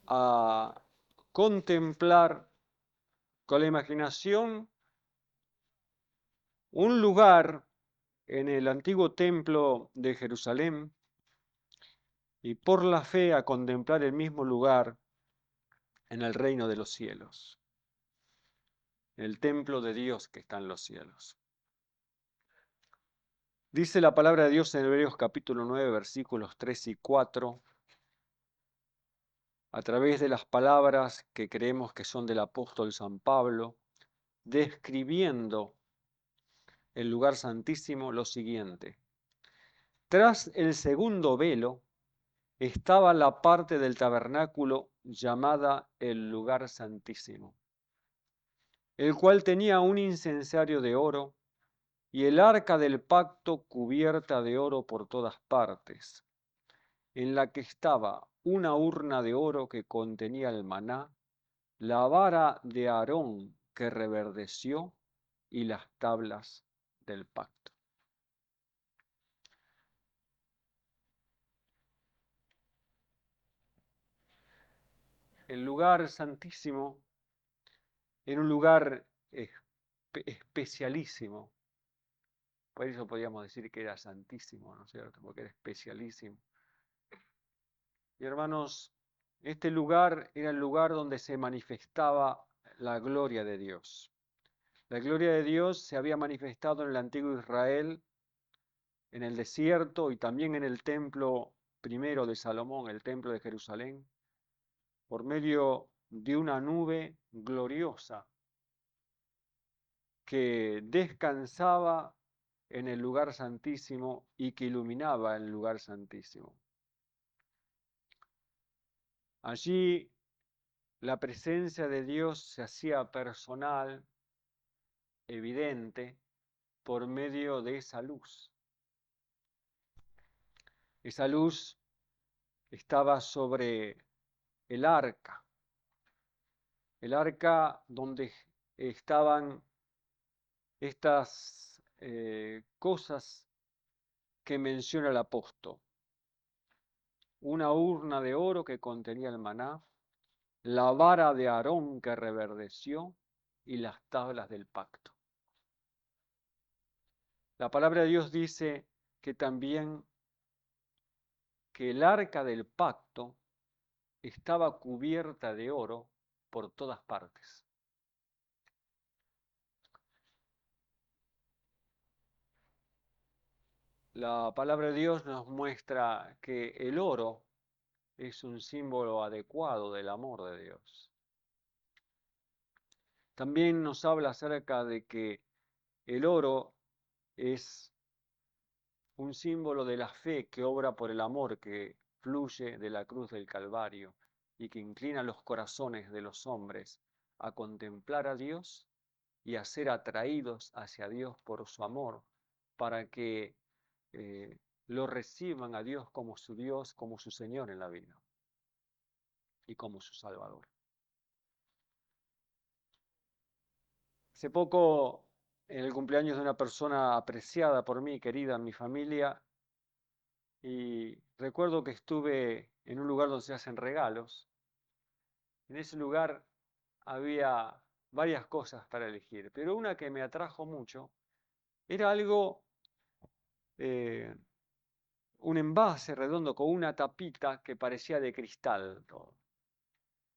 a contemplar con la imaginación un lugar en el antiguo templo de Jerusalén y por la fe a contemplar el mismo lugar en el reino de los cielos, el templo de Dios que está en los cielos. Dice la palabra de Dios en Hebreos capítulo 9, versículos 3 y 4, a través de las palabras que creemos que son del apóstol San Pablo, describiendo el lugar santísimo lo siguiente. Tras el segundo velo estaba la parte del tabernáculo llamada el lugar santísimo, el cual tenía un incensario de oro y el arca del pacto cubierta de oro por todas partes, en la que estaba una urna de oro que contenía el maná, la vara de Aarón que reverdeció y las tablas del pacto. El lugar santísimo era un lugar especialísimo. Por eso podríamos decir que era santísimo, ¿no es cierto? Porque era especialísimo. Y hermanos, este lugar era el lugar donde se manifestaba la gloria de Dios. La gloria de Dios se había manifestado en el antiguo Israel, en el desierto y también en el templo primero de Salomón, el templo de Jerusalén, por medio de una nube gloriosa que descansaba en el lugar santísimo y que iluminaba el lugar santísimo. Allí la presencia de Dios se hacía personal, evidente, por medio de esa luz. Esa luz estaba sobre el arca donde estaban estas cosas que menciona el apóstol. Una urna de oro que contenía el maná, la vara de Aarón que reverdeció y las tablas del pacto. La palabra de Dios dice que también que el arca del pacto estaba cubierta de oro por todas partes. La palabra de Dios nos muestra que el oro es un símbolo adecuado del amor de Dios. También nos habla acerca de que el oro es un símbolo de la fe que obra por el amor que fluye de la cruz del Calvario y que inclina los corazones de los hombres a contemplar a Dios y a ser atraídos hacia Dios por su amor, para que lo reciban a Dios como su Dios, como su Señor en la vida y como su Salvador. Hace poco, en el cumpleaños de una persona apreciada por mí, querida en mi familia, y recuerdo que estuve en un lugar donde se hacen regalos. En ese lugar había varias cosas para elegir, pero una que me atrajo mucho era algo, eh, un envase redondo con una tapita que parecía de cristal todo.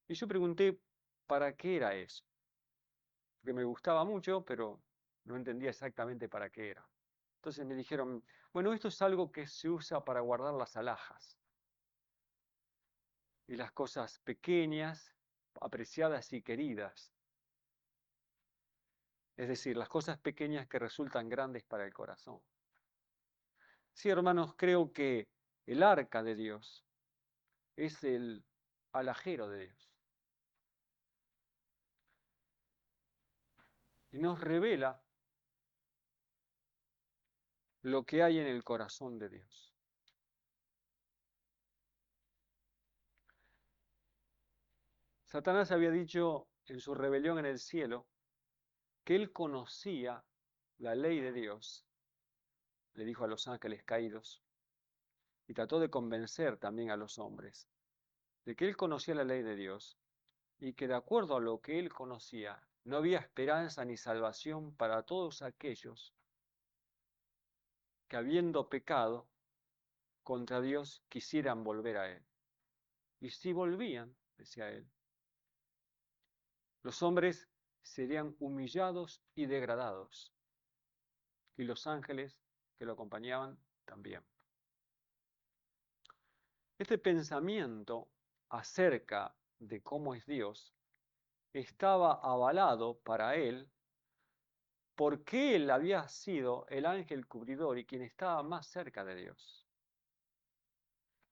Y yo pregunté para qué era eso, porque me gustaba mucho, pero no entendía exactamente para qué era. Entonces me dijeron, bueno, esto es algo que se usa para guardar las alhajas y las cosas pequeñas, apreciadas y queridas. Es decir, las cosas pequeñas que resultan grandes para el corazón. Sí, hermanos, creo que el arca de Dios es el alajero de Dios. Y nos revela lo que hay en el corazón de Dios. Satanás había dicho en su rebelión en el cielo que él conocía la ley de Dios, le dijo a los ángeles caídos, y trató de convencer también a los hombres de que él conocía la ley de Dios y que de acuerdo a lo que él conocía, no había esperanza ni salvación para todos aquellos que habiendo pecado contra Dios quisieran volver a él. Y si volvían, decía él, los hombres serían humillados y degradados, y los ángeles que lo acompañaban también. Este pensamiento acerca de cómo es Dios estaba avalado para él porque él había sido el ángel cubridor y quien estaba más cerca de Dios.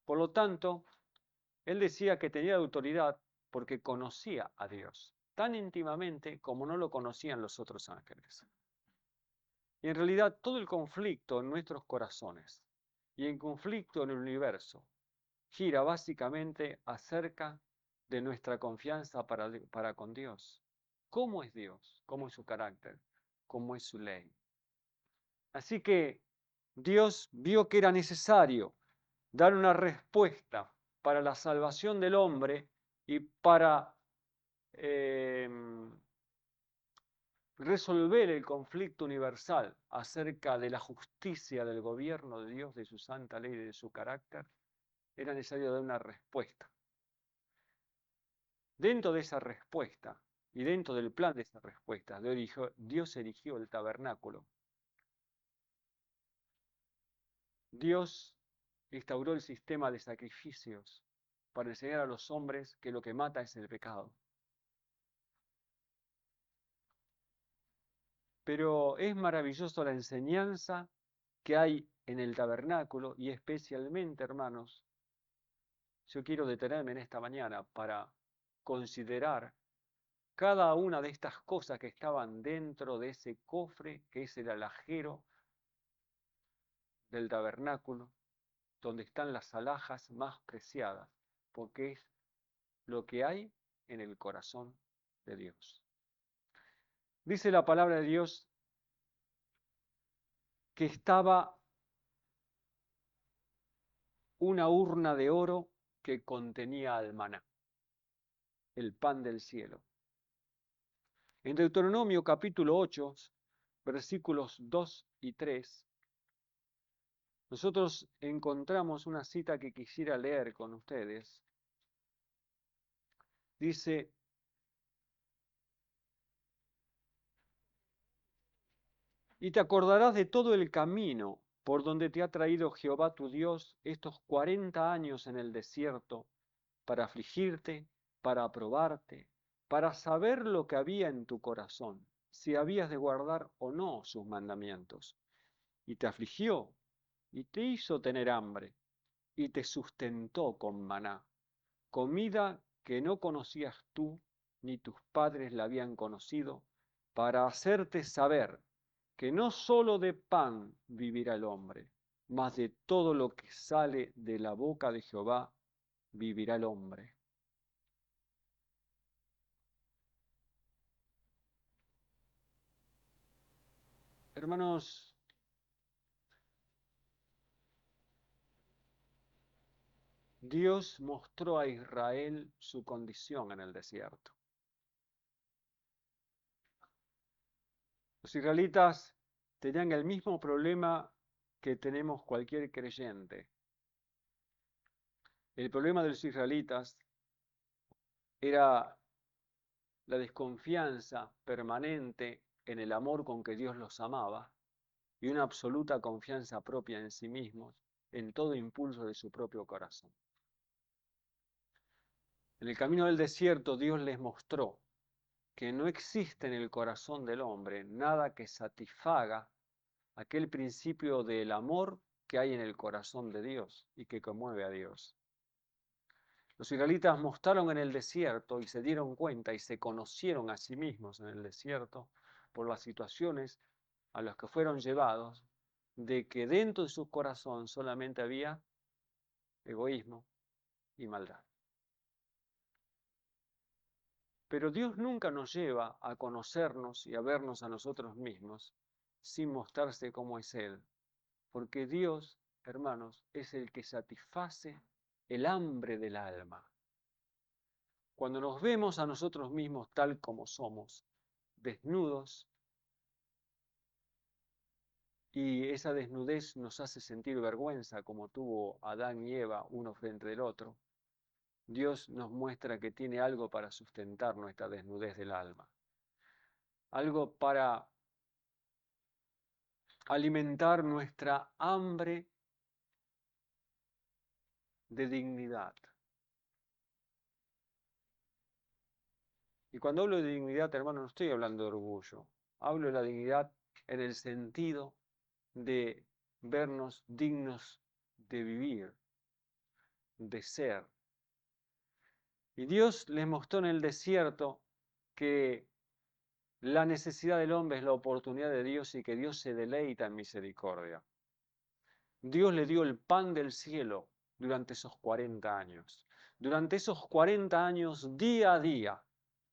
Por lo tanto, él decía que tenía autoridad porque conocía a Dios tan íntimamente como no lo conocían los otros ángeles. Y en realidad todo el conflicto en nuestros corazones y el conflicto en el universo gira básicamente acerca de nuestra confianza para con Dios. ¿Cómo es Dios? ¿Cómo es su carácter? ¿Cómo es su ley? Así que Dios vio que era necesario dar una respuesta para la salvación del hombre y para eh, resolver el conflicto universal acerca de la justicia del gobierno de Dios, de su santa ley y de su carácter, era necesario dar una respuesta. Dentro de esa respuesta y dentro del plan de esa respuesta, Dios erigió el tabernáculo. Dios instauró el sistema de sacrificios para enseñar a los hombres que lo que mata es el pecado. Pero es maravilloso la enseñanza que hay en el tabernáculo y especialmente, hermanos, yo quiero detenerme en esta mañana para considerar cada una de estas cosas que estaban dentro de ese cofre que es el alajero del tabernáculo, donde están las alhajas más preciadas, porque es lo que hay en el corazón de Dios. Dice la palabra de Dios que estaba una urna de oro que contenía el maná, el pan del cielo. En Deuteronomio capítulo 8, versículos 2 y 3, nosotros encontramos una cita que quisiera leer con ustedes. Dice: y te acordarás de todo el camino por donde te ha traído Jehová tu Dios estos 40 años en el desierto, para afligirte, para probarte, para saber lo que había en tu corazón, si habías de guardar o no sus mandamientos. Y te afligió, y te hizo tener hambre, y te sustentó con maná, comida que no conocías tú, ni tus padres la habían conocido, para hacerte saber que no sólo de pan vivirá el hombre, mas de todo lo que sale de la boca de Jehová vivirá el hombre. Hermanos, Dios mostró a Israel su condición en el desierto. Los israelitas tenían el mismo problema que tenemos cualquier creyente. El problema de los israelitas era la desconfianza permanente en el amor con que Dios los amaba y una absoluta confianza propia en sí mismos, en todo impulso de su propio corazón. En el camino del desierto Dios les mostró que no existe en el corazón del hombre nada que satisfaga aquel principio del amor que hay en el corazón de Dios y que conmueve a Dios. Los israelitas mostraron en el desierto y se dieron cuenta y se conocieron a sí mismos en el desierto por las situaciones a las que fueron llevados, de que dentro de su corazón solamente había egoísmo y maldad. Pero Dios nunca nos lleva a conocernos y a vernos a nosotros mismos sin mostrarse cómo es Él. Porque Dios, hermanos, es el que satisface el hambre del alma. Cuando nos vemos a nosotros mismos tal como somos, desnudos, y esa desnudez nos hace sentir vergüenza, como tuvo Adán y Eva uno frente del otro, Dios nos muestra que tiene algo para sustentar nuestra desnudez del alma, algo para alimentar nuestra hambre de dignidad. Y cuando hablo de dignidad, hermano, no estoy hablando de orgullo. Hablo de la dignidad en el sentido de vernos dignos de vivir, de ser. Y Dios les mostró en el desierto que la necesidad del hombre es la oportunidad de Dios y que Dios se deleita en misericordia. Dios le dio el pan del cielo durante esos 40 años. Durante esos 40 años, día a día,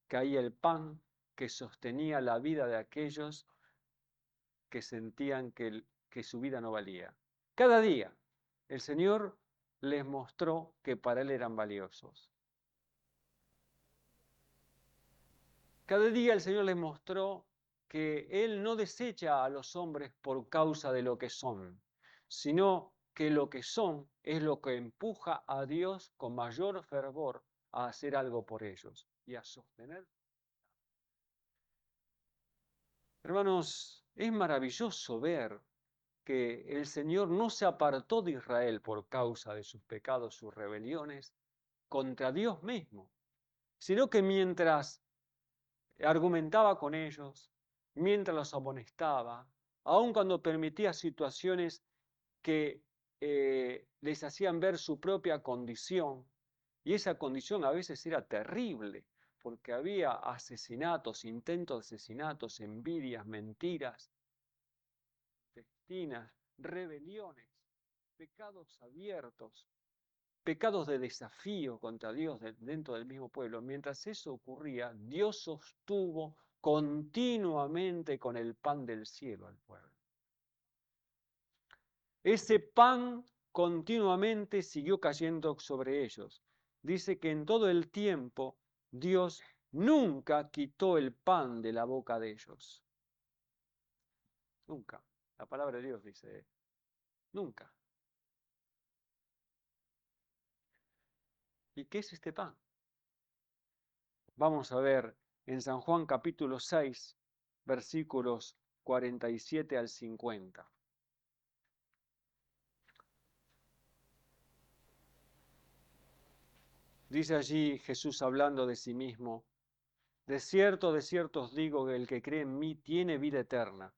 caía el pan que sostenía la vida de aquellos que sentían que su vida no valía. Cada día el Señor les mostró que para Él eran valiosos. Cada día el Señor les mostró que Él no desecha a los hombres por causa de lo que son, sino que lo que son es lo que empuja a Dios con mayor fervor a hacer algo por ellos y a sostener. Hermanos, es maravilloso ver que el Señor no se apartó de Israel por causa de sus pecados, sus rebeliones contra Dios mismo, sino que mientras argumentaba con ellos, mientras los amonestaba, aun cuando permitía situaciones que les hacían ver su propia condición, y esa condición a veces era terrible, porque había asesinatos, intentos de asesinatos, envidias, mentiras, destinas, rebeliones, pecados abiertos, pecados de desafío contra Dios dentro del mismo pueblo. Mientras eso ocurría, Dios sostuvo continuamente con el pan del cielo al pueblo. Ese pan continuamente siguió cayendo sobre ellos. Dice que en todo el tiempo Dios nunca quitó el pan de la boca de ellos. Nunca. La palabra de Dios dice, nunca. ¿Y qué es este pan? Vamos a ver en San Juan capítulo 6, versículos 47 al 50. Dice allí Jesús hablando de sí mismo, de cierto os digo que el que cree en mí tiene vida eterna.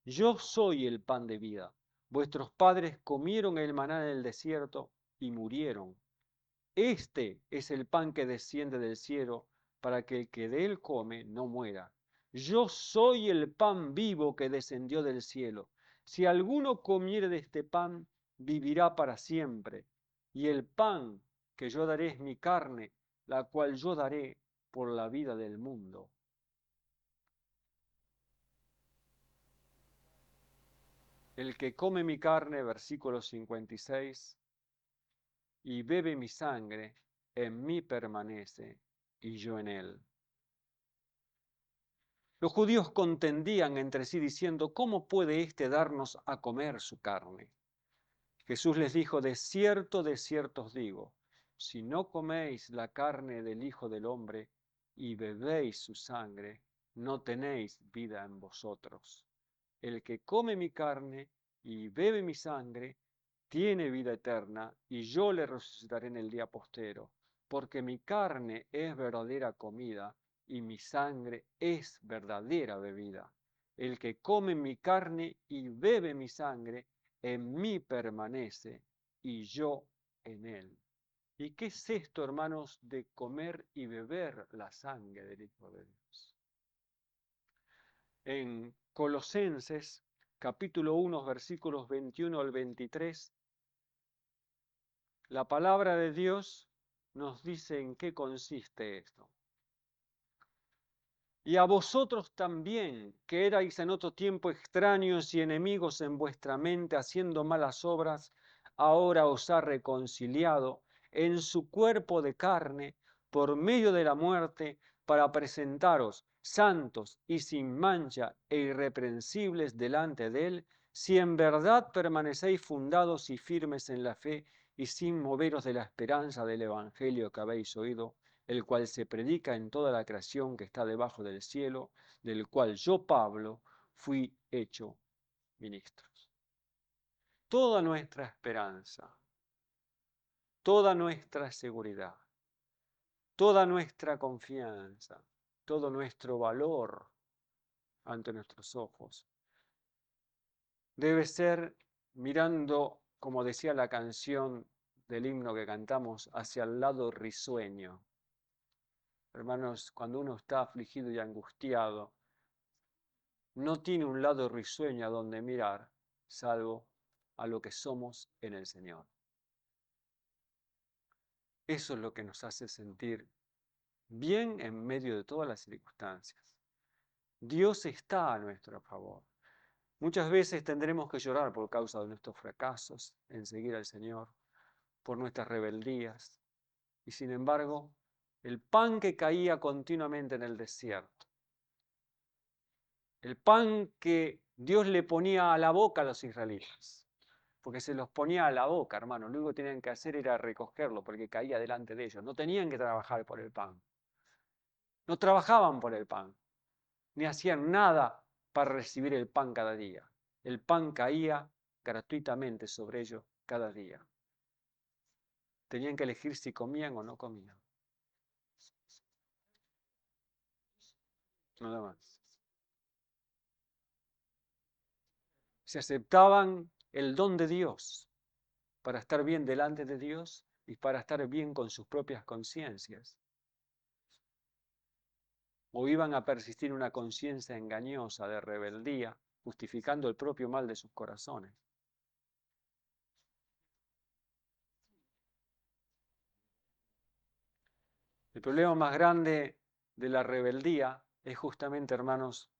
Yo soy el pan de vida. Vuestros padres comieron el maná en el desierto y murieron. Este es el pan que desciende del cielo, para que el que de él come no muera. Yo soy el pan vivo que descendió del cielo. Si alguno comiere de este pan, vivirá para siempre. Y el pan que yo daré es mi carne, la cual yo daré por la vida del mundo. El que come mi carne, versículo 56, y bebe mi sangre, en mí permanece, y yo en él. Los judíos contendían entre sí diciendo, ¿cómo puede éste darnos a comer su carne? Jesús les dijo, de cierto os digo, si no coméis la carne del Hijo del Hombre y bebéis su sangre, no tenéis vida en vosotros. El que come mi carne y bebe mi sangre, tiene vida eterna, y yo le resucitaré en el día postero, porque mi carne es verdadera comida, y mi sangre es verdadera bebida. El que come mi carne y bebe mi sangre, en mí permanece, y yo en él. ¿Y qué es esto, hermanos, de comer y beber la sangre del Hijo de Dios? En Colosenses, capítulo 1, versículos 21 al 23, la palabra de Dios nos dice en qué consiste esto. Y a vosotros también, que erais en otro tiempo extraños y enemigos en vuestra mente, haciendo malas obras, ahora os ha reconciliado en su cuerpo de carne por medio de la muerte, para presentaros santos y sin mancha e irreprensibles delante de Él, si en verdad permanecéis fundados y firmes en la fe y sin moveros de la esperanza del Evangelio que habéis oído, el cual se predica en toda la creación que está debajo del cielo, del cual yo, Pablo, fui hecho ministro. Toda nuestra esperanza, toda nuestra seguridad, toda nuestra confianza, todo nuestro valor ante nuestros ojos debe ser mirando, como decía la canción del himno que cantamos, hacia el lado risueño. Hermanos, cuando uno está afligido y angustiado, no tiene un lado risueño a donde mirar, salvo a lo que somos en el Señor. Eso es lo que nos hace sentir bien en medio de todas las circunstancias. Dios está a nuestro favor. Muchas veces tendremos que llorar por causa de nuestros fracasos en seguir al Señor, por nuestras rebeldías. Y sin embargo, el pan que caía continuamente en el desierto, el pan que Dios le ponía a la boca a los israelitas, porque se los ponía a la boca, hermano, lo único que tenían que hacer era recogerlo porque caía delante de ellos, no tenían que trabajar por el pan, no trabajaban por el pan, ni hacían nada para recibir el pan cada día. El pan caía gratuitamente sobre ellos cada día. Tenían que elegir si comían o no comían. Nada más. Se aceptaban el don de Dios para estar bien delante de Dios y para estar bien con sus propias conciencias. O iban a persistir una conciencia engañosa de rebeldía, justificando el propio mal de sus corazones. El problema más grande de la rebeldía es justamente, hermanos,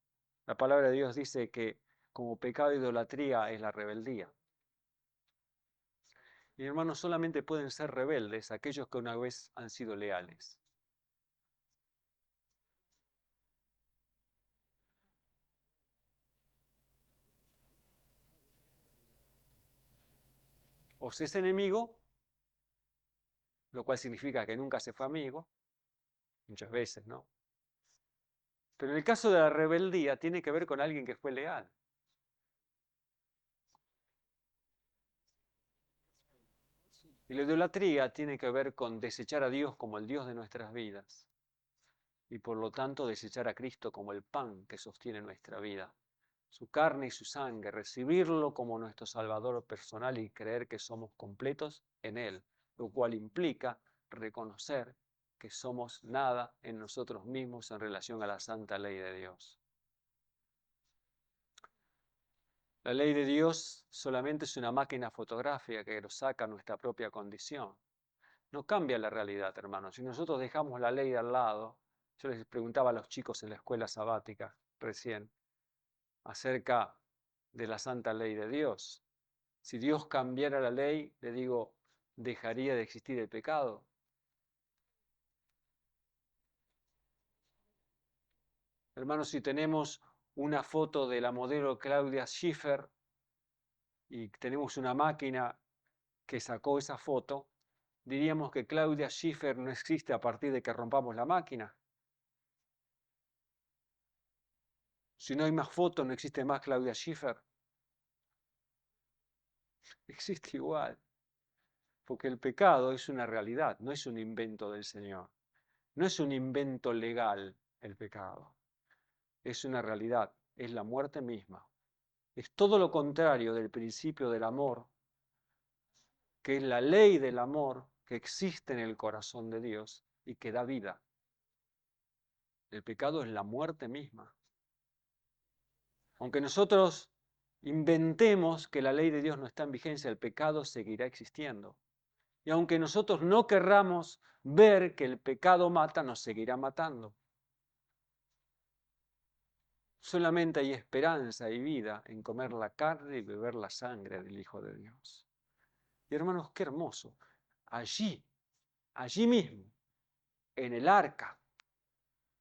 la palabra de Dios dice que como pecado de idolatría es la rebeldía. Y hermanos, solamente pueden ser rebeldes aquellos que una vez han sido leales. O se es enemigo, lo cual significa que nunca se fue amigo, muchas veces, ¿no? Pero en el caso de la rebeldía tiene que ver con alguien que fue leal. Y la idolatría tiene que ver con desechar a Dios como el Dios de nuestras vidas y por lo tanto desechar a Cristo como el pan que sostiene nuestra vida, su carne y su sangre, recibirlo como nuestro Salvador personal y creer que somos completos en Él, lo cual implica reconocer que somos nada en nosotros mismos en relación a la santa ley de Dios. La ley de Dios solamente es una máquina fotográfica que nos saca nuestra propia condición. No cambia la realidad, hermanos. Si nosotros dejamos la ley de al lado, yo les preguntaba a los chicos en la escuela sabática recién acerca de la santa ley de Dios. Si Dios cambiara la ley, le digo, ¿dejaría de existir el pecado? Hermanos, si tenemos una foto de la modelo Claudia Schiffer y tenemos una máquina que sacó esa foto, diríamos que Claudia Schiffer no existe a partir de que rompamos la máquina. Si no hay más fotos, no existe más Claudia Schiffer. Existe igual, porque el pecado es una realidad, no es un invento del Señor. No es un invento legal el pecado, es una realidad, es la muerte misma. Es todo lo contrario del principio del amor, que es la ley del amor que existe en el corazón de Dios y que da vida. El pecado es la muerte misma. Aunque nosotros inventemos que la ley de Dios no está en vigencia, el pecado seguirá existiendo. Y aunque nosotros no querramos ver que el pecado mata, nos seguirá matando. Solamente hay esperanza y vida en comer la carne y beber la sangre del Hijo de Dios. Y hermanos, qué hermoso. Allí mismo, en el arca,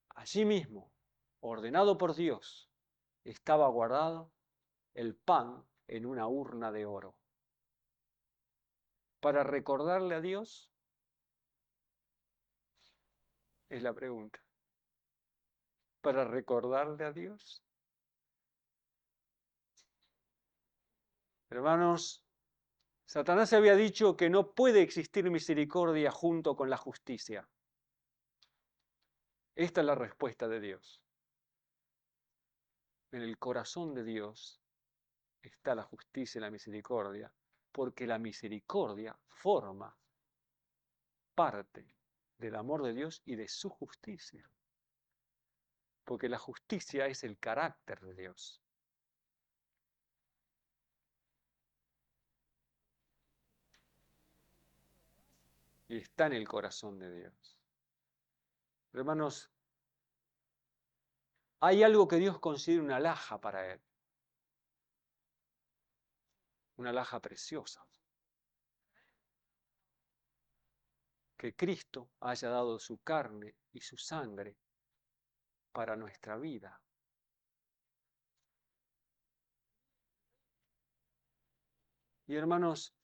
allí mismo, ordenado por Dios, estaba guardado el pan en una urna de oro. Para recordarle a Dios, es la pregunta. Para recordarle a Dios. Hermanos, Satanás había dicho que no puede existir misericordia junto con la justicia. Esta es la respuesta de Dios. En el corazón de Dios está la justicia y la misericordia, porque la misericordia forma parte del amor de Dios y de su justicia. Porque la justicia es el carácter de Dios. Y está en el corazón de Dios. Hermanos, hay algo que Dios considera una alhaja para Él. Una alhaja preciosa. Que Cristo haya dado su carne y su sangre para nuestra vida. Y hermanos,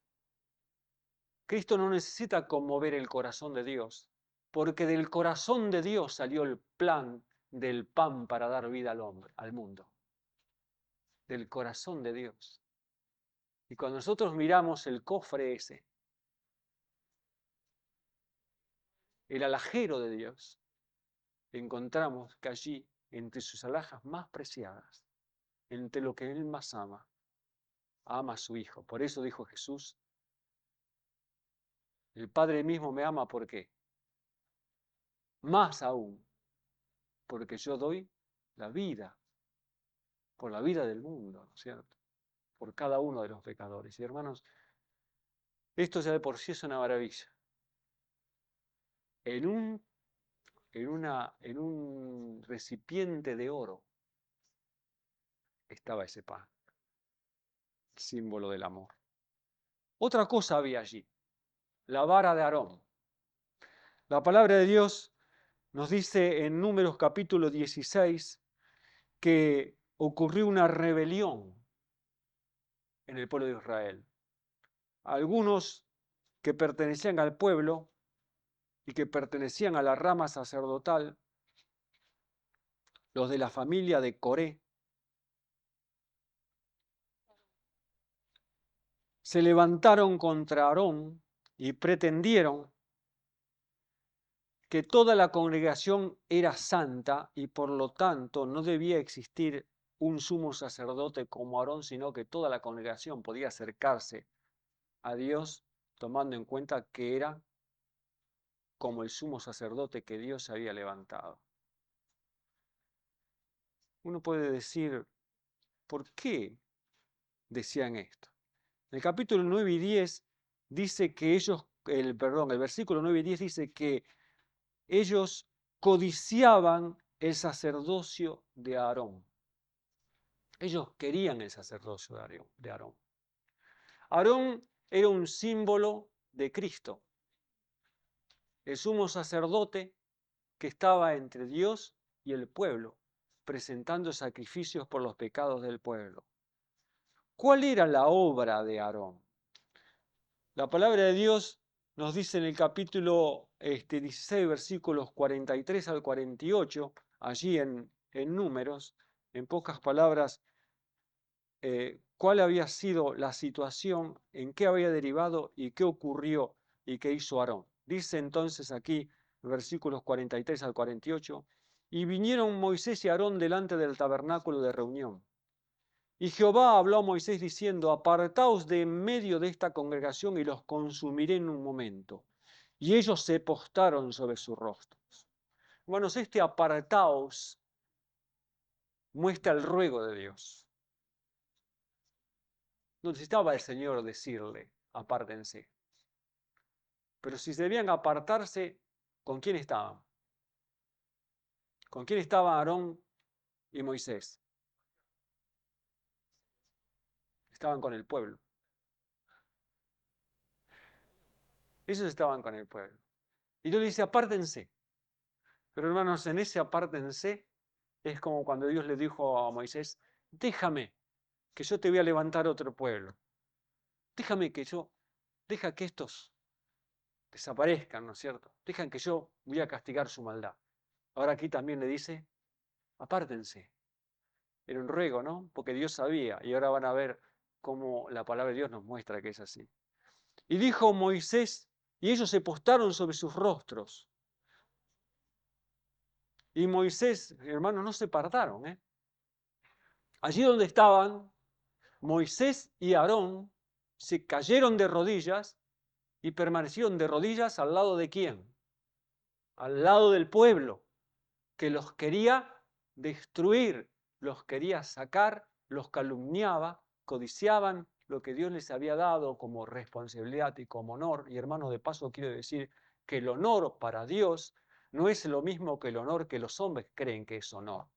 Cristo no necesita conmover el corazón de Dios, porque del corazón de Dios salió el plan del pan para dar vida al hombre, al mundo. Del corazón de Dios. Y cuando nosotros miramos el cofre ese, el alajero de Dios, encontramos que allí, entre sus alhajas más preciadas, entre lo que Él más ama a su Hijo. Por eso dijo Jesús, el Padre mismo me ama, ¿por qué? Más aún, porque yo doy la vida, por la vida del mundo, ¿no es cierto? Por cada uno de los pecadores. Y hermanos, esto ya de por sí es una maravilla. En un recipiente de oro estaba ese pan, símbolo del amor. Otra cosa había allí, la vara de Aarón. La palabra de Dios nos dice en Números capítulo 16 que ocurrió una rebelión en el pueblo de Israel. Algunos que pertenecían al pueblo y que pertenecían a la rama sacerdotal, los de la familia de Coré, se levantaron contra Aarón y pretendieron que toda la congregación era santa y por lo tanto no debía existir un sumo sacerdote como Aarón, sino que toda la congregación podía acercarse a Dios tomando en cuenta que era como el sumo sacerdote que Dios había levantado. Uno puede decir, ¿por qué decían esto? En el capítulo 9 y 10 dice que el versículo 9 y 10 dice que ellos codiciaban el sacerdocio de Aarón. Ellos querían el sacerdocio de Aarón. Aarón era un símbolo de Cristo, el sumo sacerdote que estaba entre Dios y el pueblo, presentando sacrificios por los pecados del pueblo. ¿Cuál era la obra de Aarón? La palabra de Dios nos dice en el capítulo 16, versículos 43 al 48, allí en Números, en pocas palabras, cuál había sido la situación, en qué había derivado y qué ocurrió y qué hizo Aarón. Dice entonces aquí, versículos 43 al 48, y vinieron Moisés y Aarón delante del tabernáculo de reunión. Y Jehová habló a Moisés diciendo, apartaos de en medio de esta congregación y los consumiré en un momento. Y ellos se postraron sobre sus rostros. Hermanos, este apartaos muestra el ruego de Dios. No necesitaba el Señor decirle, apártense. Pero si debían apartarse, ¿con quién estaban? ¿Con quién estaban Aarón y Moisés? Estaban con el pueblo. Ellos estaban con el pueblo. Y Dios dice, apártense. Pero hermanos, en ese apártense es como cuando Dios le dijo a Moisés, déjame, que yo te voy a levantar otro pueblo. Déjame deja que estos desaparezcan, ¿no es cierto? Dejan que yo voy a castigar su maldad. Ahora aquí también le dice, apártense. Era un ruego, ¿no? Porque Dios sabía, y ahora van a ver cómo la palabra de Dios nos muestra que es así. Y dijo Moisés, y ellos se postraron sobre sus rostros. Y Moisés, hermanos, no se apartaron, ¿eh? Allí donde estaban, Moisés y Aarón se cayeron de rodillas y permanecieron de rodillas al lado de quién? Al lado del pueblo, que los quería destruir, los quería sacar, los calumniaba, codiciaban lo que Dios les había dado como responsabilidad y como honor. Y hermanos, de paso quiero decir que el honor para Dios no es lo mismo que el honor que los hombres creen que es honor.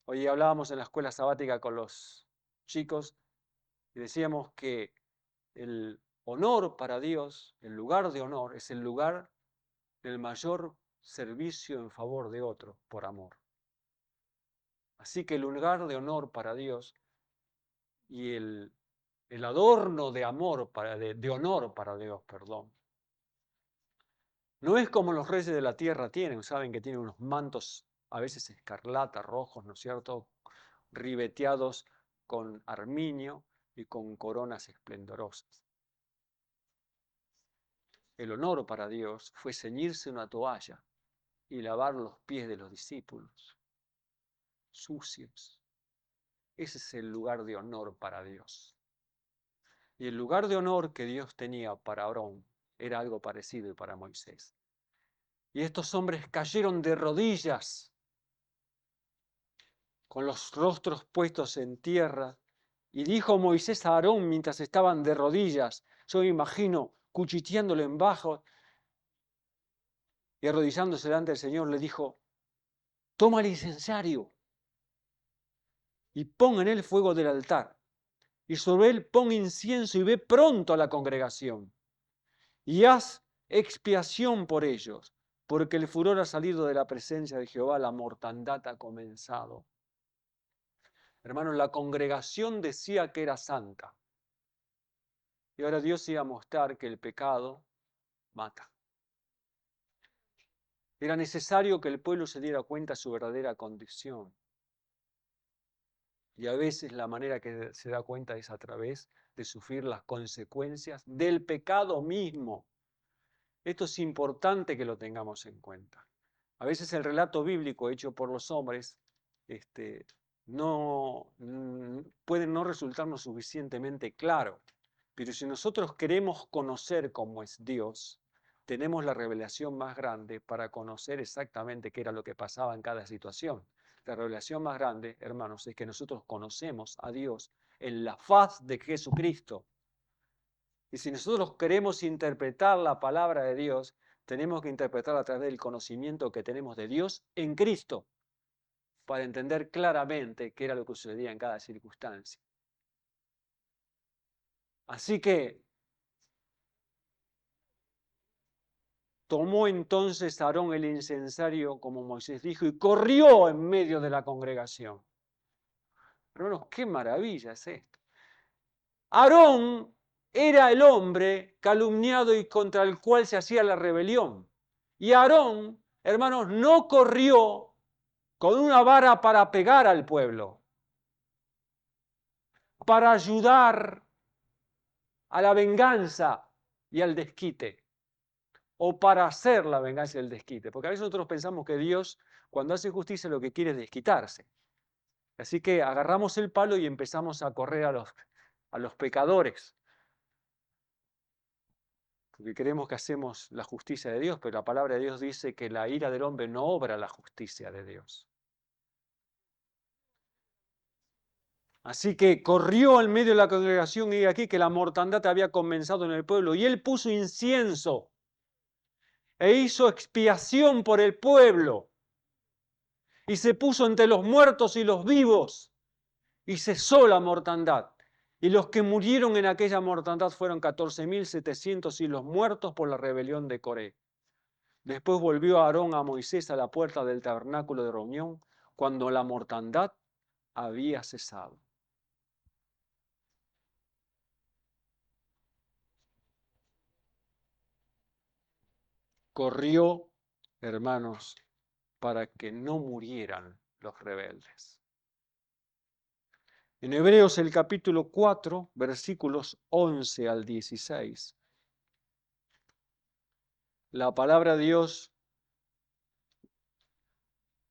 Hoy hablábamos en la escuela sabática con los chicos y decíamos que el honor para Dios, el lugar de honor, es el lugar del mayor servicio en favor de otro por amor. Así que el lugar de honor para Dios y el adorno de amor, de honor para Dios, perdón. No es como los reyes de la tierra tienen, saben que tienen unos mantos a veces escarlata, rojos, ¿no es cierto?, ribeteados con armiño y con coronas esplendorosas. El honor para Dios fue ceñirse una toalla y lavar los pies de los discípulos, sucios. Ese es el lugar de honor para Dios. Y el lugar de honor que Dios tenía para Aarón era algo parecido para Moisés. Y estos hombres cayeron de rodillas, con los rostros puestos en tierra. Y dijo Moisés a Aarón mientras estaban de rodillas, yo me imagino cuchiteándolo en bajo y arrodillándose delante del Señor, le dijo, toma el incensario y pon en él fuego del altar. Y sobre él pon incienso y ve pronto a la congregación. Y haz expiación por ellos, porque el furor ha salido de la presencia de Jehová, la mortandad ha comenzado. Hermanos, la congregación decía que era santa. Y ahora Dios iba a mostrar que el pecado mata. Era necesario que el pueblo se diera cuenta de su verdadera condición. Y a veces la manera que se da cuenta es a través de sufrir las consecuencias del pecado mismo. Esto es importante que lo tengamos en cuenta. A veces el relato bíblico hecho por los hombres puede no resultarnos suficientemente claro. Pero si nosotros queremos conocer cómo es Dios, tenemos la revelación más grande para conocer exactamente qué era lo que pasaba en cada situación. La revelación más grande, hermanos, es que nosotros conocemos a Dios en la faz de Jesucristo. Y si nosotros queremos interpretar la palabra de Dios, tenemos que interpretarla a través del conocimiento que tenemos de Dios en Cristo, para entender claramente qué era lo que sucedía en cada circunstancia. Así que tomó entonces Aarón el incensario, como Moisés dijo, y corrió en medio de la congregación. Hermanos, qué maravilla es esto. Aarón era el hombre calumniado y contra el cual se hacía la rebelión. Y Aarón, hermanos, no corrió con una vara para pegar al pueblo, para ayudar a la venganza y al desquite, o para hacer la venganza y el desquite. Porque a veces nosotros pensamos que Dios, cuando hace justicia, lo que quiere es desquitarse. Así que agarramos el palo y empezamos a correr a los pecadores, porque creemos que hacemos la justicia de Dios, pero la palabra de Dios dice que la ira del hombre no obra la justicia de Dios. Así que corrió al medio de la congregación y aquí que la mortandad había comenzado en el pueblo, y él puso incienso e hizo expiación por el pueblo, y se puso entre los muertos y los vivos, y cesó la mortandad. Y los que murieron en aquella mortandad fueron 14.700 y los muertos por la rebelión de Coré. Después volvió Aarón a Moisés a la puerta del tabernáculo de reunión, cuando la mortandad había cesado. Corrió, hermanos, para que no murieran los rebeldes. En Hebreos el capítulo 4, versículos 11 al 16, la palabra de Dios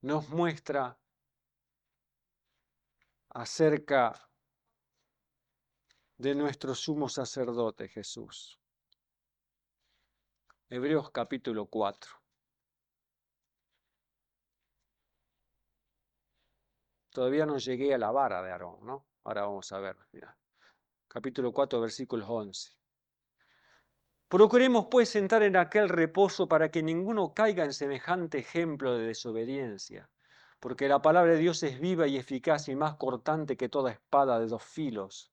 nos muestra acerca de nuestro sumo sacerdote Jesús. Hebreos capítulo 4. Todavía no llegué a la vara de Aarón, ¿no? Ahora vamos a ver. Mirá. Capítulo 4, versículos 11. Procuremos pues entrar en aquel reposo para que ninguno caiga en semejante ejemplo de desobediencia, porque la palabra de Dios es viva y eficaz y más cortante que toda espada de dos filos,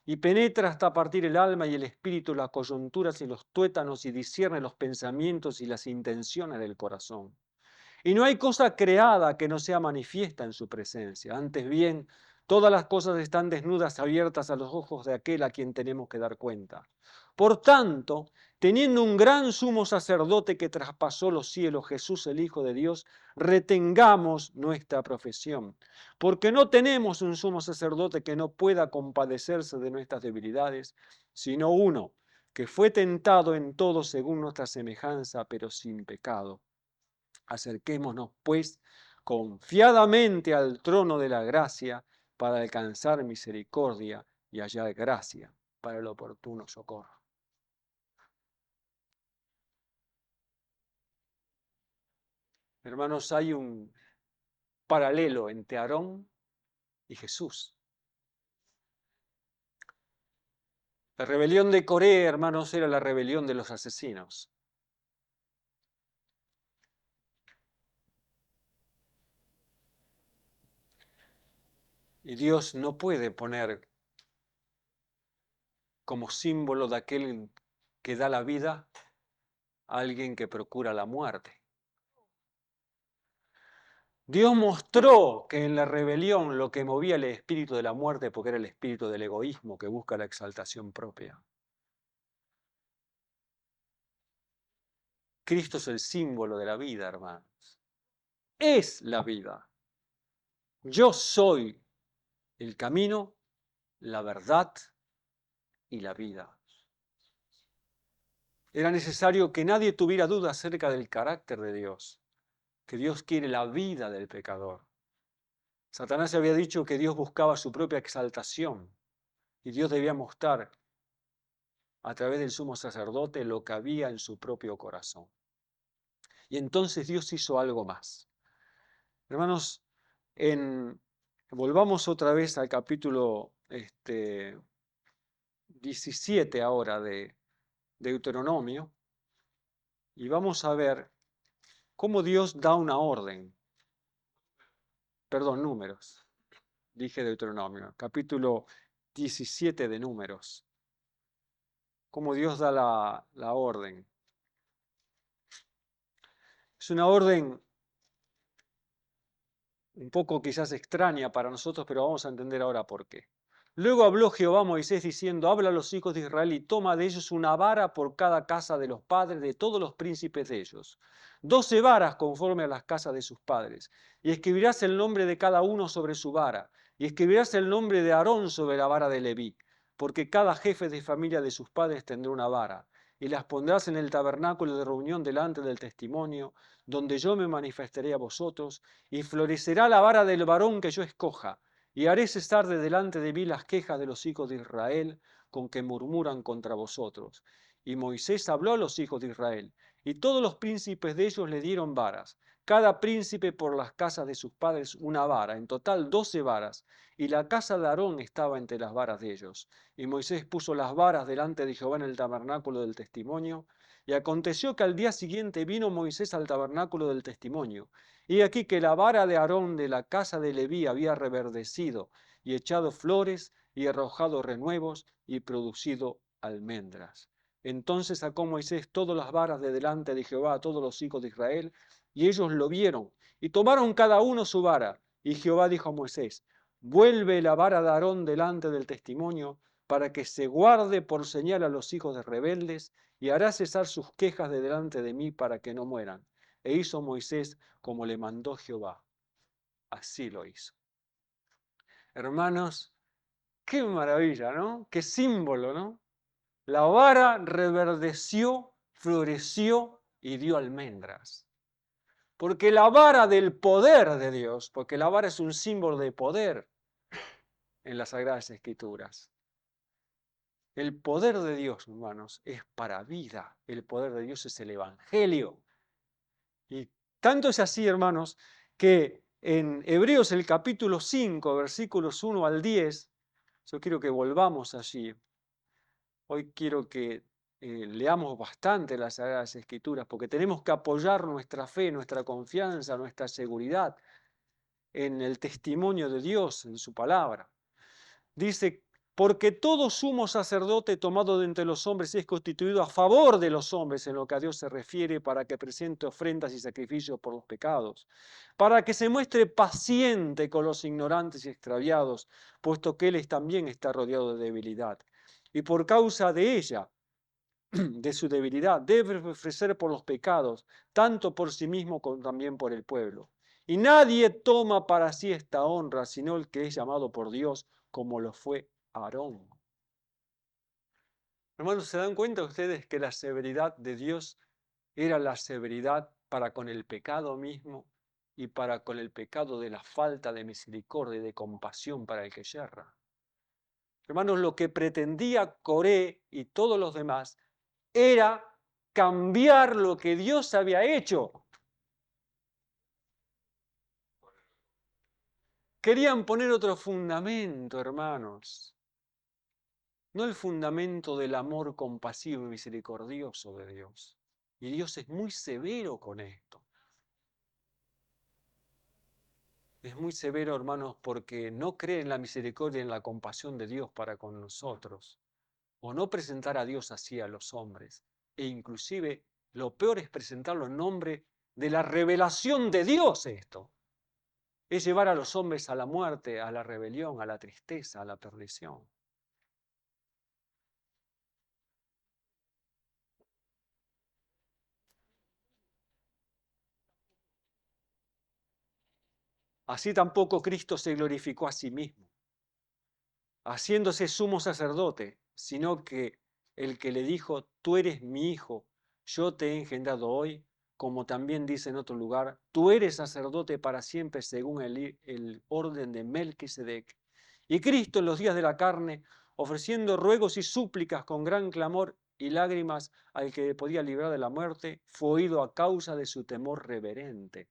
y penetra hasta partir el alma y el espíritu, las coyunturas y los tuétanos, y discierne los pensamientos y las intenciones del corazón. Y no hay cosa creada que no sea manifiesta en su presencia. Antes bien, todas las cosas están desnudas, abiertas a los ojos de aquel a quien tenemos que dar cuenta. Por tanto, teniendo un gran sumo sacerdote que traspasó los cielos, Jesús el Hijo de Dios, retengamos nuestra profesión. Porque no tenemos un sumo sacerdote que no pueda compadecerse de nuestras debilidades, sino uno que fue tentado en todo según nuestra semejanza, pero sin pecado. Acerquémonos, pues, confiadamente al trono de la gracia para alcanzar misericordia y hallar gracia para el oportuno socorro. Hermanos, hay un paralelo entre Aarón y Jesús. La rebelión de Coré, hermanos, era la rebelión de los asesinos. Y Dios no puede poner como símbolo de aquel que da la vida a alguien que procura la muerte. Dios mostró que en la rebelión lo que movía el espíritu de la muerte, porque era el espíritu del egoísmo que busca la exaltación propia. Cristo es el símbolo de la vida, hermanos. Es la vida. Yo soy el camino, la verdad y la vida. Era necesario que nadie tuviera duda acerca del carácter de Dios, que Dios quiere la vida del pecador. Satanás había dicho que Dios buscaba su propia exaltación y Dios debía mostrar a través del sumo sacerdote lo que había en su propio corazón. Y entonces Dios hizo algo más. Hermanos, volvamos otra vez al capítulo 17 ahora de Deuteronomio y vamos a ver cómo Dios da una orden. Perdón, Números. Dije Deuteronomio, capítulo 17 de Números. Cómo Dios da la orden. Es una orden un poco quizás extraña para nosotros, pero vamos a entender ahora por qué. Luego habló Jehová a Moisés diciendo, habla a los hijos de Israel y toma de ellos una vara por cada casa de los padres de todos los príncipes de ellos, 12 varas conforme a las casas de sus padres, y escribirás el nombre de cada uno sobre su vara, y escribirás el nombre de Aarón sobre la vara de Leví, porque cada jefe de familia de sus padres tendrá una vara, y las pondrás en el tabernáculo de reunión delante del testimonio, donde yo me manifestaré a vosotros, y florecerá la vara del varón que yo escoja, y haré cesar de delante de mí las quejas de los hijos de Israel con que murmuran contra vosotros. Y Moisés habló a los hijos de Israel, y todos los príncipes de ellos le dieron varas, cada príncipe por las casas de sus padres una vara, en total 12 varas, y la casa de Aarón estaba entre las varas de ellos. Y Moisés puso las varas delante de Jehová en el tabernáculo del testimonio, y aconteció que al día siguiente vino Moisés al tabernáculo del testimonio, y aquí que la vara de Aarón de la casa de Leví había reverdecido, y echado flores, y arrojado renuevos, y producido almendras. Entonces sacó Moisés todas las varas de delante de Jehová a todos los hijos de Israel, y ellos lo vieron, y tomaron cada uno su vara. Y Jehová dijo a Moisés, vuelve la vara de Aarón delante del testimonio, para que se guarde por señal a los hijos de rebeldes, y hará cesar sus quejas de delante de mí para que no mueran. E hizo Moisés como le mandó Jehová. Así lo hizo. Hermanos, qué maravilla, ¿no? Qué símbolo, ¿no? La vara reverdeció, floreció y dio almendras. Porque la vara del poder de Dios, porque la vara es un símbolo de poder en las Sagradas Escrituras. El poder de Dios, hermanos, es para vida. El poder de Dios es el Evangelio. Y tanto es así, hermanos, que en Hebreos el capítulo 5, versículos 1 al 10, yo quiero que volvamos allí. Hoy quiero que leamos bastante las Sagradas Escrituras, porque tenemos que apoyar nuestra fe, nuestra confianza, nuestra seguridad en el testimonio de Dios, en su palabra. Dice, porque todo sumo sacerdote tomado de entre los hombres es constituido a favor de los hombres en lo que a Dios se refiere, para que presente ofrendas y sacrificios por los pecados, para que se muestre paciente con los ignorantes y extraviados, puesto que Él también está rodeado de debilidad. Y por causa de ella, de su debilidad, debe ofrecer por los pecados, tanto por sí mismo como también por el pueblo. Y nadie toma para sí esta honra, sino el que es llamado por Dios, como lo fue Aarón. Hermanos, ¿se dan cuenta ustedes que la severidad de Dios era la severidad para con el pecado mismo y para con el pecado de la falta de misericordia y de compasión para el que yerra? Hermanos, lo que pretendía Coré y todos los demás era cambiar lo que Dios había hecho. Querían poner otro fundamento, hermanos, no el fundamento del amor compasivo y misericordioso de Dios. Y Dios es muy severo con esto. Es muy severo, hermanos, porque no cree en la misericordia y en la compasión de Dios para con nosotros, o no presentar a Dios así a los hombres. E inclusive, lo peor es presentarlo en nombre de la revelación de Dios esto. Es llevar a los hombres a la muerte, a la rebelión, a la tristeza, a la perdición. Así tampoco Cristo se glorificó a sí mismo, haciéndose sumo sacerdote, sino que el que le dijo, tú eres mi hijo, yo te he engendrado hoy, como también dice en otro lugar, tú eres sacerdote para siempre según el orden de Melquisedec. Y Cristo en los días de la carne, ofreciendo ruegos y súplicas con gran clamor y lágrimas al que podía librar de la muerte, fue oído a causa de su temor reverente.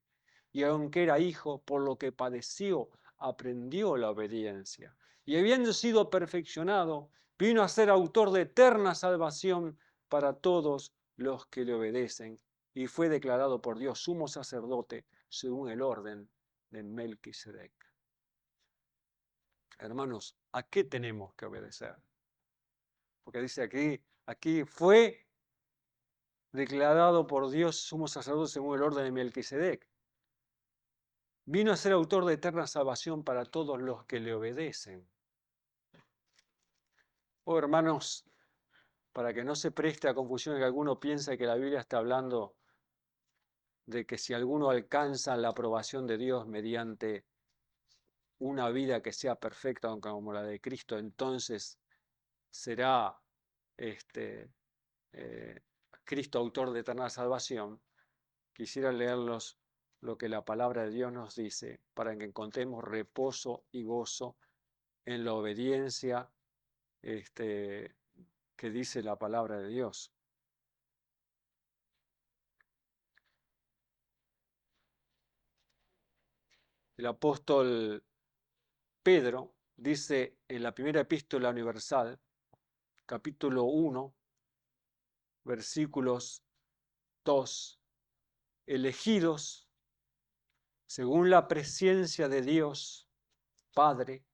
Y aunque era hijo, por lo que padeció, aprendió la obediencia. Y habiendo sido perfeccionado, vino a ser autor de eterna salvación para todos los que le obedecen. Y fue declarado por Dios sumo sacerdote según el orden de Melquisedec. Hermanos, ¿a qué tenemos que obedecer? Porque dice aquí fue declarado por Dios sumo sacerdote según el orden de Melquisedec. Vino a ser autor de eterna salvación para todos los que le obedecen. Oh, hermanos, para que no se preste a confusión que alguno piensa que la Biblia está hablando de que si alguno alcanza la aprobación de Dios mediante una vida que sea perfecta como la de Cristo, entonces será este, eh, Cristo autor de eterna salvación. Quisiera leerlos lo que la palabra de Dios nos dice para que encontremos reposo y gozo en la obediencia que dice la palabra de Dios. El apóstol Pedro dice en la primera epístola universal, capítulo 1, versículos 2, elegidos según la presencia de Dios Padre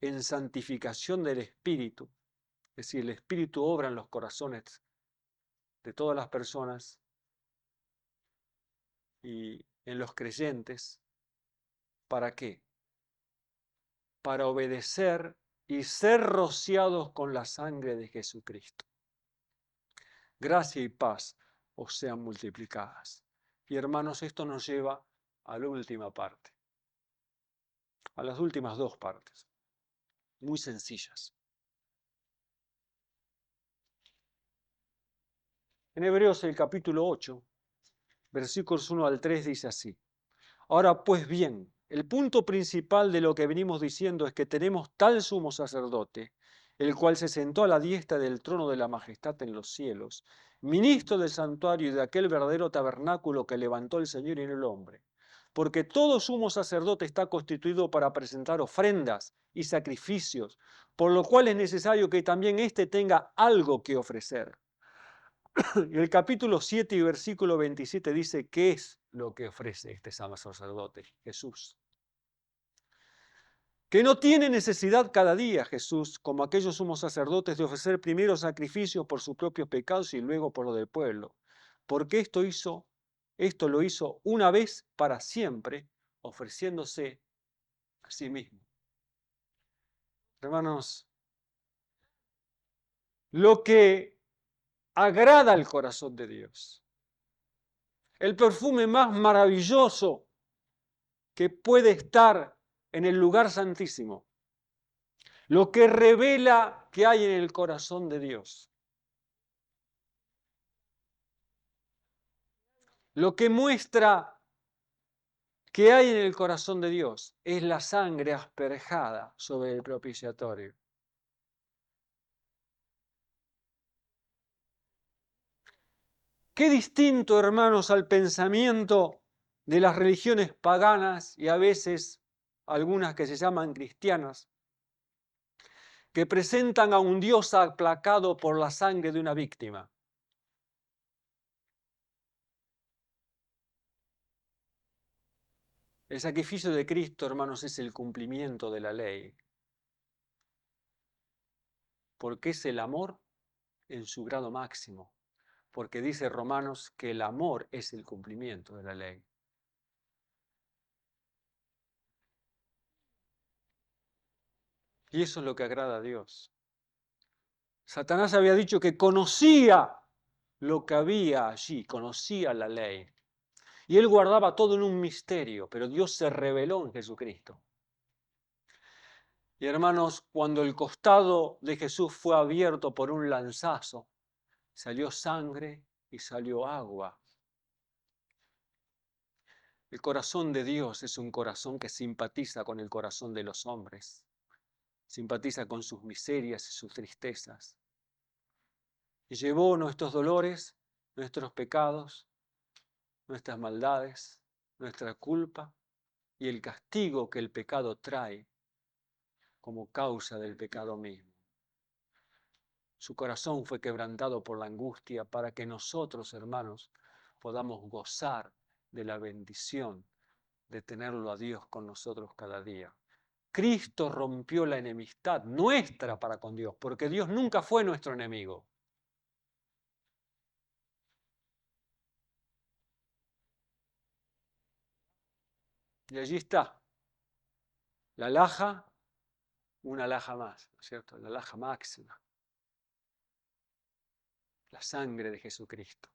en santificación del Espíritu, es decir, el Espíritu obra en los corazones de todas las personas y en los creyentes. ¿Para qué? Para obedecer y ser rociados con la sangre de Jesucristo. Gracia y paz os sean multiplicadas. Y hermanos, esto nos lleva a la última parte, a las últimas dos partes, muy sencillas. En Hebreos el capítulo 8, versículos 1 al 3 dice así: Ahora pues bien, el punto principal de lo que venimos diciendo es que tenemos tal sumo sacerdote, el cual se sentó a la diestra del trono de la majestad en los cielos, ministro del santuario y de aquel verdadero tabernáculo que levantó el Señor y no el hombre. Porque todo sumo sacerdote está constituido para presentar ofrendas y sacrificios, por lo cual es necesario que también éste tenga algo que ofrecer. Y el capítulo 7 y versículo 27 dice, ¿qué es lo que ofrece este sumo sacerdote? Jesús. Que no tiene necesidad cada día Jesús, como aquellos sumos sacerdotes, de ofrecer primero sacrificios por sus propios pecados y luego por lo del pueblo. Porque esto lo hizo una vez para siempre, ofreciéndose a sí mismo. Hermanos, lo que agrada al corazón de Dios, el perfume más maravilloso que puede estar en el lugar santísimo, lo que revela que hay en el corazón de Dios, lo que muestra que hay en el corazón de Dios es la sangre asperjada sobre el propiciatorio. Qué distinto, hermanos, al pensamiento de las religiones paganas y a veces algunas que se llaman cristianas, que presentan a un Dios aplacado por la sangre de una víctima. El sacrificio de Cristo, hermanos, es el cumplimiento de la ley, porque es el amor en su grado máximo, porque dice Romanos que el amor es el cumplimiento de la ley. Y eso es lo que agrada a Dios. Satanás había dicho que conocía lo que había allí, conocía la ley. Y él guardaba todo en un misterio, pero Dios se reveló en Jesucristo. Y hermanos, cuando el costado de Jesús fue abierto por un lanzazo, salió sangre y salió agua. El corazón de Dios es un corazón que simpatiza con el corazón de los hombres, simpatiza con sus miserias y sus tristezas. Y llevó nuestros dolores, nuestros pecados, nuestras maldades, nuestra culpa y el castigo que el pecado trae como causa del pecado mismo. Su corazón fue quebrantado por la angustia para que nosotros, hermanos, podamos gozar de la bendición de tenerlo a Dios con nosotros cada día. Cristo rompió la enemistad nuestra para con Dios, porque Dios nunca fue nuestro enemigo. Y allí está, la alhaja, una alhaja más, ¿no es cierto? La alhaja máxima, la sangre de Jesucristo.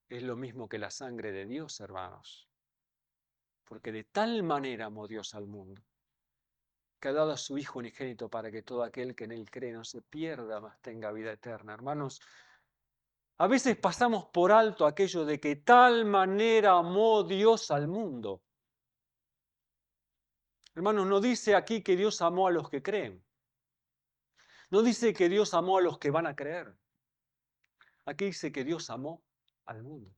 Es lo mismo que la sangre de Dios, hermanos, porque de tal manera amó Dios al mundo, que ha dado a su Hijo unigénito para que todo aquel que en Él cree no se pierda, mas tenga vida eterna. Hermanos, a veces pasamos por alto aquello de que tal manera amó Dios al mundo. Hermanos, no dice aquí que Dios amó a los que creen. No dice que Dios amó a los que van a creer. Aquí dice que Dios amó al mundo.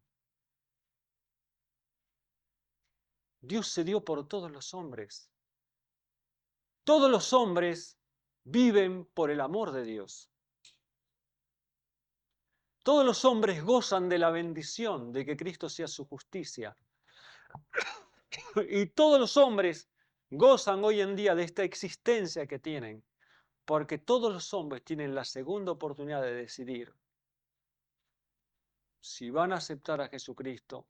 Dios se dio por todos los hombres. Todos los hombres viven por el amor de Dios. Todos los hombres gozan de la bendición de que Cristo sea su justicia. Y todos los hombres gozan hoy en día de esta existencia que tienen, porque todos los hombres tienen la segunda oportunidad de decidir si van a aceptar a Jesucristo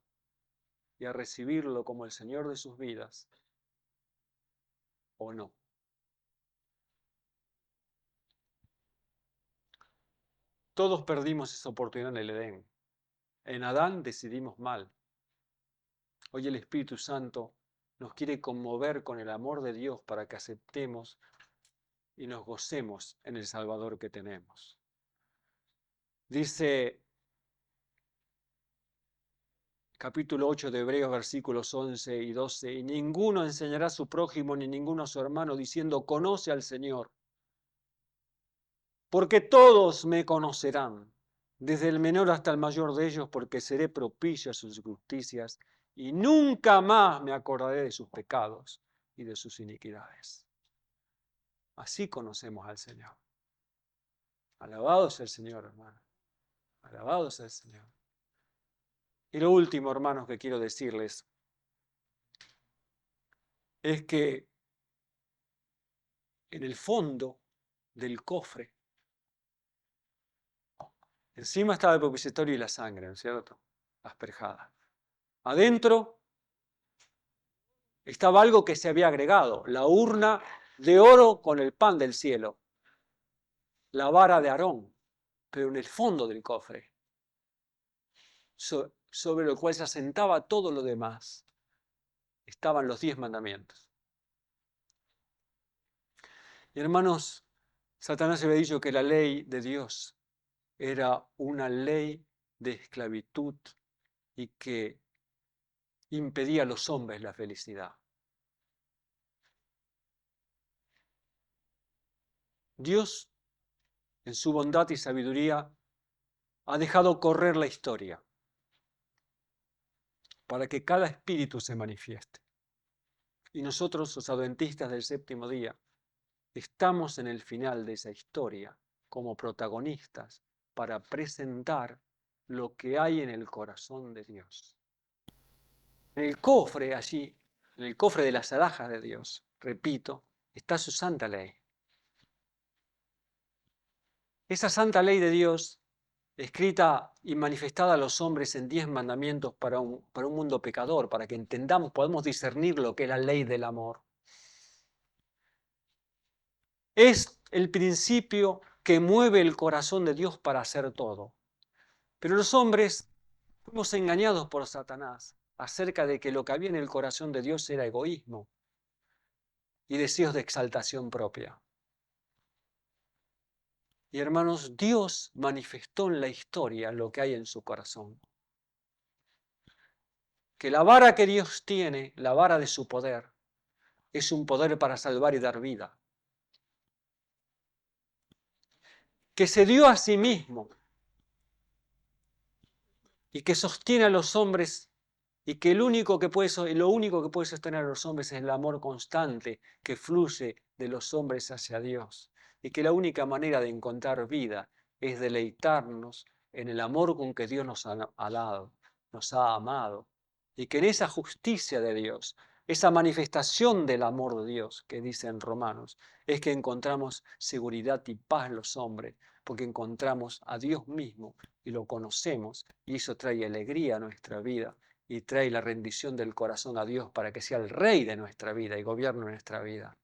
y a recibirlo como el Señor de sus vidas o no. Todos perdimos esa oportunidad en el Edén. En Adán decidimos mal. Hoy el Espíritu Santo nos quiere conmover con el amor de Dios para que aceptemos y nos gocemos en el Salvador que tenemos. Dice capítulo 8 de Hebreos, versículos 11 y 12, y ninguno enseñará a su prójimo ni ninguno a su hermano diciendo, conoce al Señor, porque todos me conocerán, desde el menor hasta el mayor de ellos, porque seré propicio a sus justicias y nunca más me acordaré de sus pecados y de sus iniquidades. Así conocemos al Señor. Alabado sea el Señor, hermano. Alabado sea el Señor. Y lo último, hermanos, que quiero decirles es que en el fondo del cofre, encima estaba el propiciatorio y la sangre, ¿no es cierto? Asperjada. Adentro estaba algo que se había agregado, la urna de oro con el pan del cielo, la vara de Aarón, pero en el fondo del cofre, sobre el cual se asentaba todo lo demás, estaban los 10 mandamientos. Y hermanos, Satanás había dicho que la ley de Dios era una ley de esclavitud y que impedía a los hombres la felicidad. Dios, en su bondad y sabiduría, ha dejado correr la historia para que cada espíritu se manifieste. Y nosotros, los adventistas del séptimo día, estamos en el final de esa historia como protagonistas para presentar lo que hay en el corazón de Dios. En el cofre allí, en el cofre de las alhajas de Dios, repito, está su santa ley. Esa santa ley de Dios, escrita y manifestada a los hombres en 10 mandamientos para un mundo pecador, para que entendamos, podamos discernir lo que es la ley del amor. Es el principio que mueve el corazón de Dios para hacer todo. Pero los hombres fuimos engañados por Satanás acerca de que lo que había en el corazón de Dios era egoísmo y deseos de exaltación propia. Y hermanos, Dios manifestó en la historia lo que hay en su corazón. Que la vara que Dios tiene, la vara de su poder, es un poder para salvar y dar vida. Que se dio a sí mismo y que sostiene a los hombres y que lo único que puede sostener a los hombres es el amor constante que fluye de los hombres hacia Dios. Y que la única manera de encontrar vida es deleitarnos en el amor con que Dios nos ha dado, nos ha amado. Y que en esa justicia de Dios, esa manifestación del amor de Dios que dice en Romanos, es que encontramos seguridad y paz los hombres, porque encontramos a Dios mismo y lo conocemos, y eso trae alegría a nuestra vida y trae la rendición del corazón a Dios para que sea el Rey de nuestra vida y gobierne nuestra vida.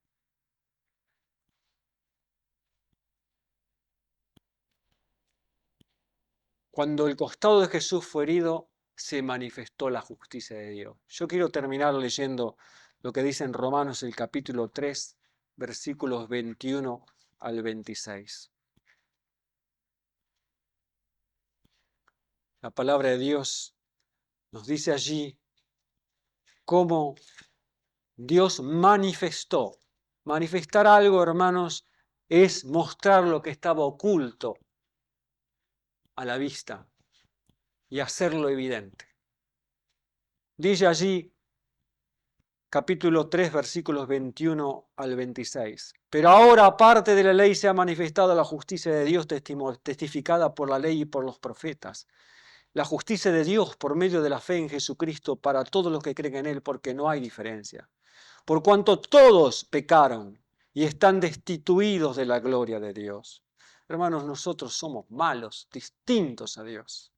Cuando el costado de Jesús fue herido, se manifestó la justicia de Dios. Yo quiero terminar leyendo lo que dice en Romanos el capítulo 3, versículos 21 al 26. La palabra de Dios nos dice allí cómo Dios manifestó. Manifestar algo, hermanos, es mostrar lo que estaba oculto a la vista y hacerlo evidente. Dice allí, capítulo 3, versículos 21 al 26. Pero ahora, aparte de la ley, se ha manifestado la justicia de Dios testificada por la ley y por los profetas. La justicia de Dios por medio de la fe en Jesucristo para todos los que creen en Él, porque no hay diferencia. Por cuanto todos pecaron y están destituidos de la gloria de Dios. Hermanos, nosotros somos malos, distintos a Dios.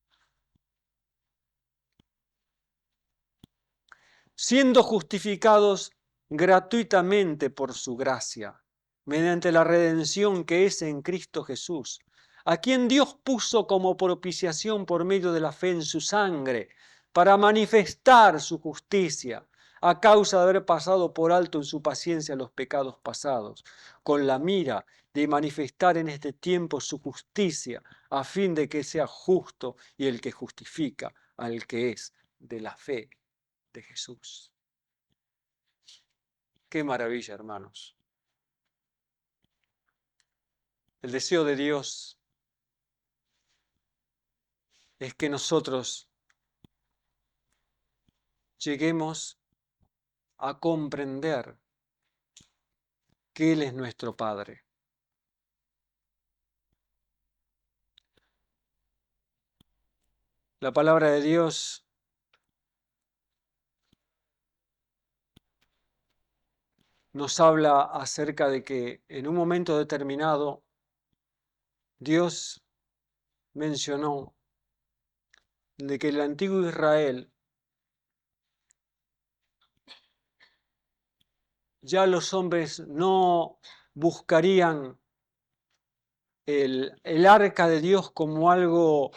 siendo justificados gratuitamente por su gracia, mediante la redención que es en Cristo Jesús, a quien Dios puso como propiciación por medio de la fe en su sangre, para manifestar su justicia, a causa de haber pasado por alto en su paciencia los pecados pasados, con la mira de manifestar en este tiempo su justicia, a fin de que sea justo y el que justifica al que es de la fe de Jesús. Qué maravilla, hermanos. El deseo de Dios es que nosotros lleguemos a comprender que Él es nuestro Padre. La palabra de Dios nos habla acerca de que en un momento determinado Dios mencionó de que el antiguo Israel ya los hombres no buscarían el arca de Dios como algo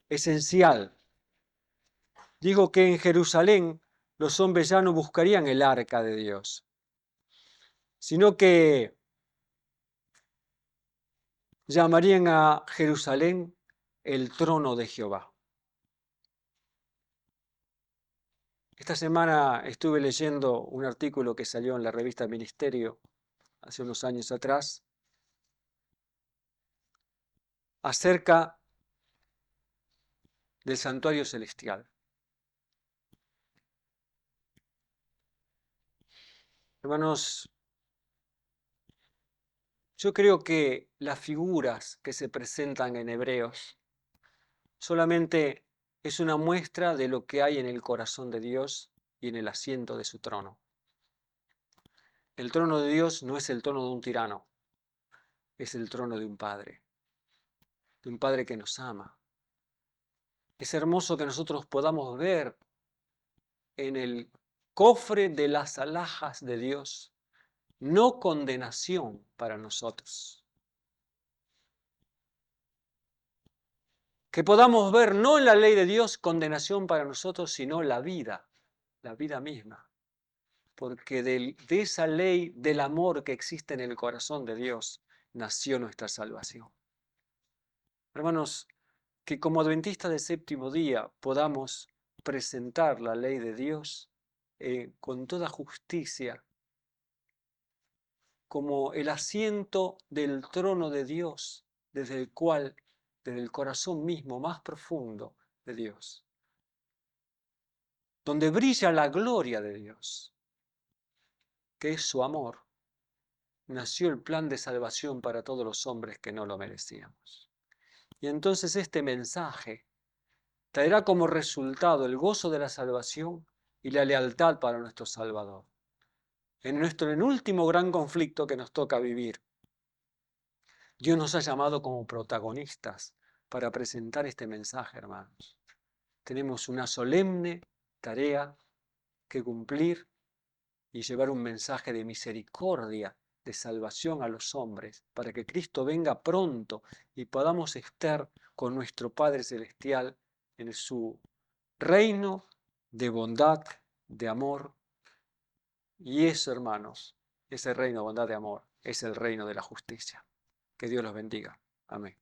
esencial. Digo que en Jerusalén los hombres ya no buscarían el arca de Dios, sino que llamarían a Jerusalén el trono de Jehová. Esta semana estuve leyendo un artículo que salió en la revista Ministerio hace unos años atrás acerca del santuario celestial. Hermanos, yo creo que las figuras que se presentan en Hebreos solamente es una muestra de lo que hay en el corazón de Dios y en el asiento de su trono. El trono de Dios no es el trono de un tirano, es el trono de un padre que nos ama. Es hermoso que nosotros podamos ver en el cofre de las alhajas de Dios no condenación para nosotros. Que podamos ver no en la ley de Dios condenación para nosotros, sino la vida misma. Porque de esa ley del amor que existe en el corazón de Dios nació nuestra salvación. Hermanos, que como adventistas de séptimo día podamos presentar la ley de Dios con toda justicia, como el asiento del trono de Dios, desde el corazón mismo más profundo de Dios, donde brilla la gloria de Dios, que es su amor, nació el plan de salvación para todos los hombres que no lo merecíamos. Y entonces este mensaje traerá como resultado el gozo de la salvación y la lealtad para nuestro Salvador. En el último gran conflicto que nos toca vivir, Dios nos ha llamado como protagonistas para presentar este mensaje, hermanos. Tenemos una solemne tarea que cumplir y llevar un mensaje de misericordia, de salvación a los hombres, para que Cristo venga pronto y podamos estar con nuestro Padre Celestial en su reino de bondad, de amor. Y eso, hermanos, ese reino de bondad, de amor, es el reino de la justicia. Que Dios los bendiga. Amén.